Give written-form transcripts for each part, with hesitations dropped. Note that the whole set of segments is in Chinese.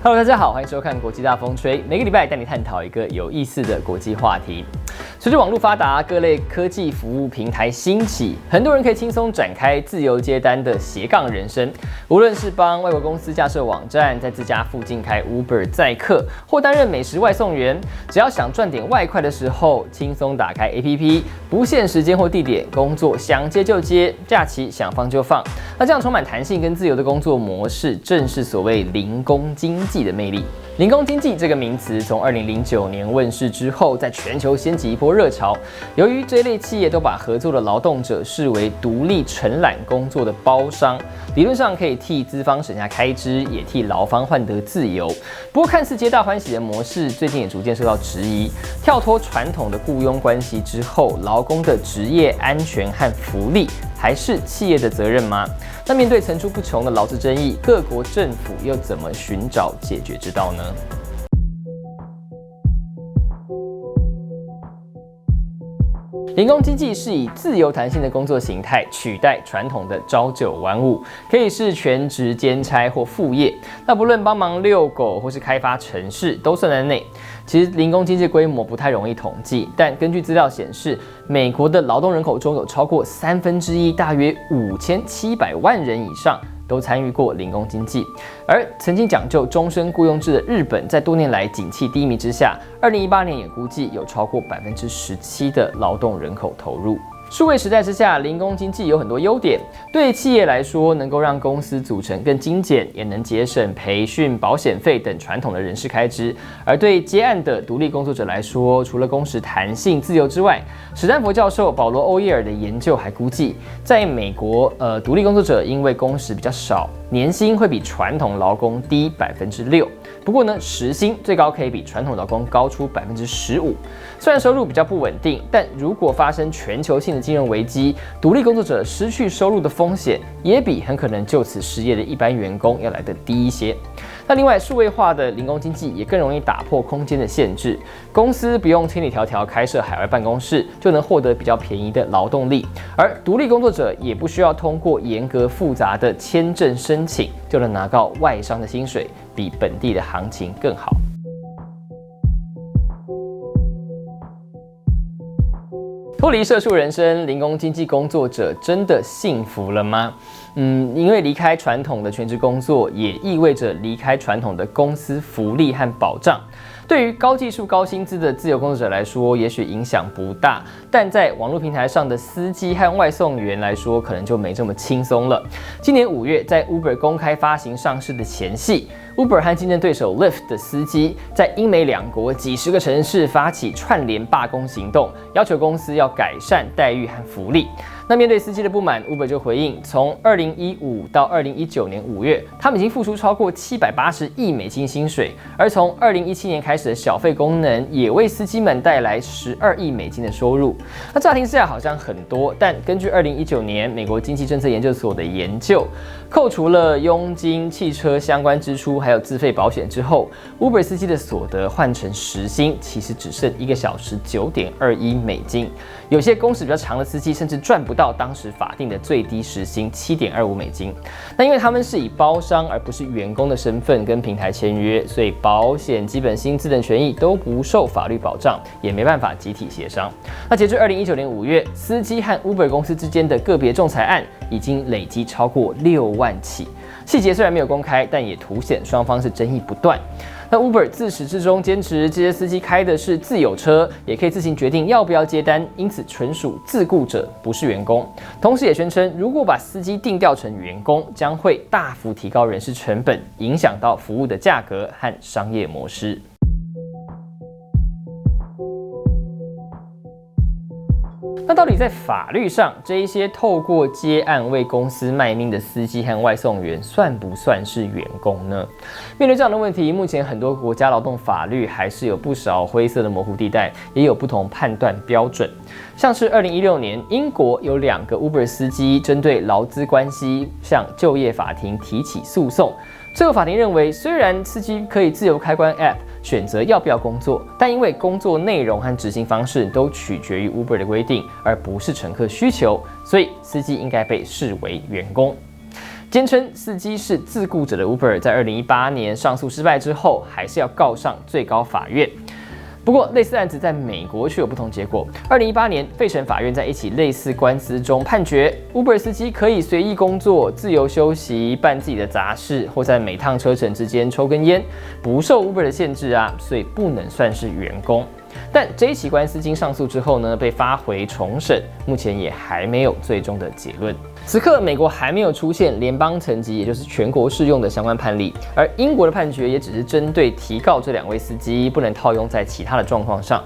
Hello， 大家好，欢迎收看国际大风吹，每个礼拜带你探讨一个有意思的国际话题。随着网络发达，各类科技服务平台兴起，很多人可以轻松展开自由接单的斜杠人生。无论是帮外国公司架设网站，在自家附近开 Uber 载客，或担任美食外送员，只要想赚点外快的时候，轻松打开 APP， 不限时间或地点，工作想接就接，假期想放就放。那这样充满弹性跟自由的工作模式，正是所谓零工经济的魅力。零工经济这个名词从2009年问世之后，在全球掀起一波热潮。由于这一类企业都把合作的劳动者视为独立承揽工作的包商，理论上可以替资方省下开支，也替劳方换得自由。不过，看似皆大欢喜的模式，最近也逐渐受到质疑。跳脱传统的雇佣关系之后，劳工的职业安全和福利还是企业的责任吗？那面对层出不穷的劳资争议，各国政府又怎么寻找解决之道呢？零工经济是以自由弹性的工作形态取代传统的朝九晚五，可以是全职兼差或副业。那不论帮忙遛狗或是开发城市，都算在内。其实零工经济规模不太容易统计，但根据资料显示，美国的劳动人口中有超过1/3，大约5700万人以上，都参与过零工经济。而曾经讲究终身雇佣制的日本，在多年来景气低迷之下，2018年也估计有超过17%的劳动人口投入。数位时代之下，零工经济有很多优点。对企业来说，能够让公司组成更精简，也能节省培训、保险费等传统的人事开支。而对接案的独立工作者来说，除了工时弹性、自由之外，史丹佛教授保罗·欧耶尔的研究还估计，在美国，独立工作者因为工时比较少，年薪会比传统劳工低6%。不过呢，时薪最高可以比传统劳工高出15%。虽然收入比较不稳定，但如果发生全球性的金融危机，独立工作者失去收入的风险也比很可能就此失业的一般员工要来得低一些。那另外，数位化的零工经济也更容易打破空间的限制，公司不用千里迢迢开设海外办公室，就能获得比较便宜的劳动力，而独立工作者也不需要通过严格复杂的签证申请，就能拿到外商的薪水，比本地的行情更好。脱离社畜人生，零工经济工作者真的幸福了吗？因为离开传统的全职工作，也意味着离开传统的公司福利和保障。对于高技术、高薪资的自由工作者来说，也许影响不大，但在网络平台上的司机和外送员来说，可能就没这么轻松了。今年5月，在 Uber 公开发行上市的前夕，Uber 和竞争对手 Lyft 的司机在英美两国几十个城市发起串联罢工行动，要求公司要改善待遇和福利。那面对司机的不满 ，Uber 就回应，从2015到2019年5月，他们已经付出超过780亿美金薪水，而从2017年开始的小费功能也为司机们带来12亿美金的收入。那乍听之下好像很多，但根据2019年美国经济政策研究所的研究，扣除了佣金、汽车相关支出还有自费保险之后 ，Uber 司机的所得换成时薪，其实只剩1个小时9.21美金。有些工时比较长的司机甚至赚不到当时法定的最低时薪7.25美金。那因为他们是以包商而不是员工的身份跟平台签约，所以保险、基本薪资等权益都不受法律保障，也没办法集体协商。那截至2019年5月，司机和 Uber 公司之间的个别仲裁案已经累积超过6万起。细节虽然没有公开，但也凸显双方是争议不断。那 Uber 自始至终坚持这些司机开的是自有车，也可以自行决定要不要接单，因此纯属自雇者，不是员工。同时也宣称，如果把司机定调成员工，将会大幅提高人事成本，影响到服务的价格和商业模式。那到底在法律上，这一些透过接案为公司卖命的司机和外送员，算不算是员工呢？面对这样的问题，目前很多国家劳动法律还是有不少灰色的模糊地带，也有不同判断标准。像是2016年，英国有2个 Uber 司机针对劳资关系向就业法庭提起诉讼。最后法庭认为，虽然司机可以自由开关 App 选择要不要工作，但因为工作内容和执行方式都取决于 Uber 的规定，而不是乘客需求，所以司机应该被视为员工。坚称司机是自雇者的 Uber， 在2018年上诉失败之后，还是要告上最高法院。不过，类似案子在美国却有不同结果。2018年，费城法院在一起类似官司中判决 ，Uber 司机可以随意工作、自由休息、办自己的杂事，或在每趟车程之间抽根烟，不受 Uber 的限制啊，所以不能算是员工。但这一起官司经上诉之后呢，被发回重审，目前也还没有最终的结论。此刻，美国还没有出现联邦层级，也就是全国适用的相关判例，而英国的判决也只是针对提告这2位司机，不能套用在其他的状况上。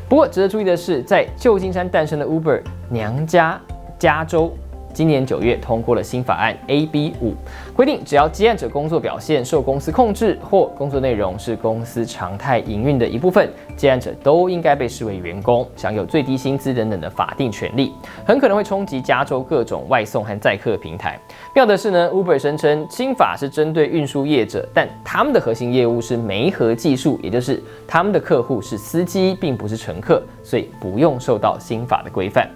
不过，值得注意的是，在旧金山诞生的 Uber 娘家加州，今年9月通过了新法案 AB5， 规定只要接案者工作表现受公司控制，或工作内容是公司常态营运的一部分，接案者都应该被视为员工，享有最低薪资等等的法定权利，很可能会冲击加州各种外送和载客平台。妙的是呢 ，Uber 声称新法是针对运输业者，但他们的核心业务是媒合技术，也就是他们的客户是司机，并不是乘客，所以不用受到新法的规范。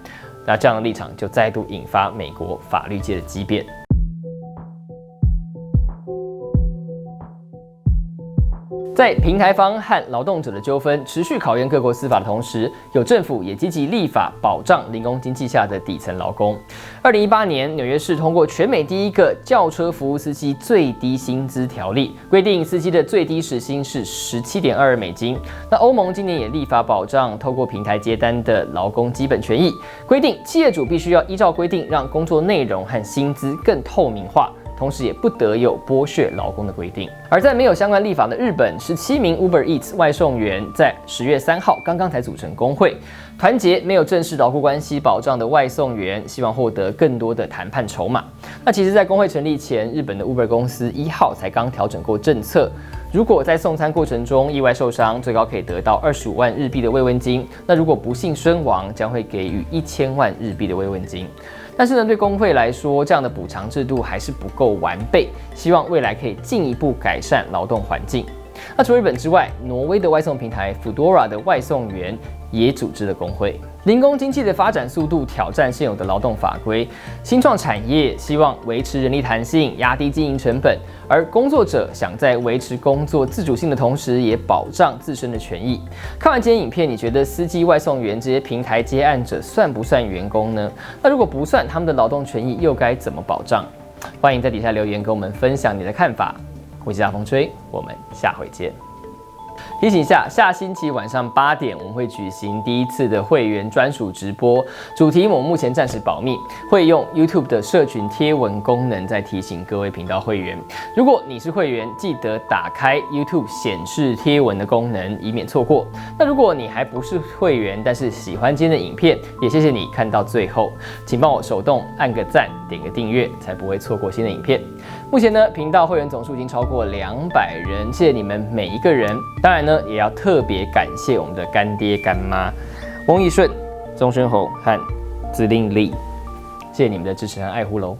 那这样的立场就再度引发美国法律界的激辩。在平台方和劳动者的纠纷持续考验各国司法的同时，有政府也积极立法保障零工经济下的底层劳工。2018年，纽约市通过全美第一个轿车服务司机最低薪资条例，规定司机的最低时薪是17.22美金。那欧盟今年也立法保障透过平台接单的劳工基本权益，规定企业主必须要依照规定让工作内容和薪资更透明化。同时也不得有剥削劳工的规定。而在没有相关立法的日本，17名 Uber Eats 外送员在10月3号刚刚才组成工会，团结没有正式劳雇关系保障的外送员，希望获得更多的谈判筹码。那其实，在工会成立前，日本的 Uber 公司1号才刚调整过政策，如果在送餐过程中意外受伤，最高可以得到25万日币的慰问金；那如果不幸身亡，将会给予1000万日币的慰问金。但是呢，对工会来说，这样的补偿制度还是不够完备，希望未来可以进一步改善劳动环境。那除日本之外，挪威的外送平台 Foodora 的外送员也组织了工会。零工经济的发展速度挑战现有的劳动法规，新创产业希望维持人力弹性，压低经营成本，而工作者想在维持工作自主性的同时，也保障自身的权益。看完今天影片，你觉得司机、外送员这些平台接案者算不算员工呢？那如果不算，他们的劳动权益又该怎么保障？欢迎在底下留言跟我们分享你的看法。我是大风吹，我们下回见。提醒一下，下星期晚上8点，我们会举行第一次的会员专属直播，主题我们目前暂时保密，会用 YouTube 的社群贴文功能再提醒各位频道会员。如果你是会员，记得打开 YouTube 显示贴文的功能，以免错过。那如果你还不是会员，但是喜欢今天的影片，也谢谢你看到最后，请帮我手动按个赞，点个订阅，才不会错过新的影片。目前呢，频道会员总数已经超过200人，谢谢你们每一个人。当然呢，也要特别感谢我们的干爹干妈翁义顺、钟宣宏和子令丽，谢谢你们的支持和爱护喽。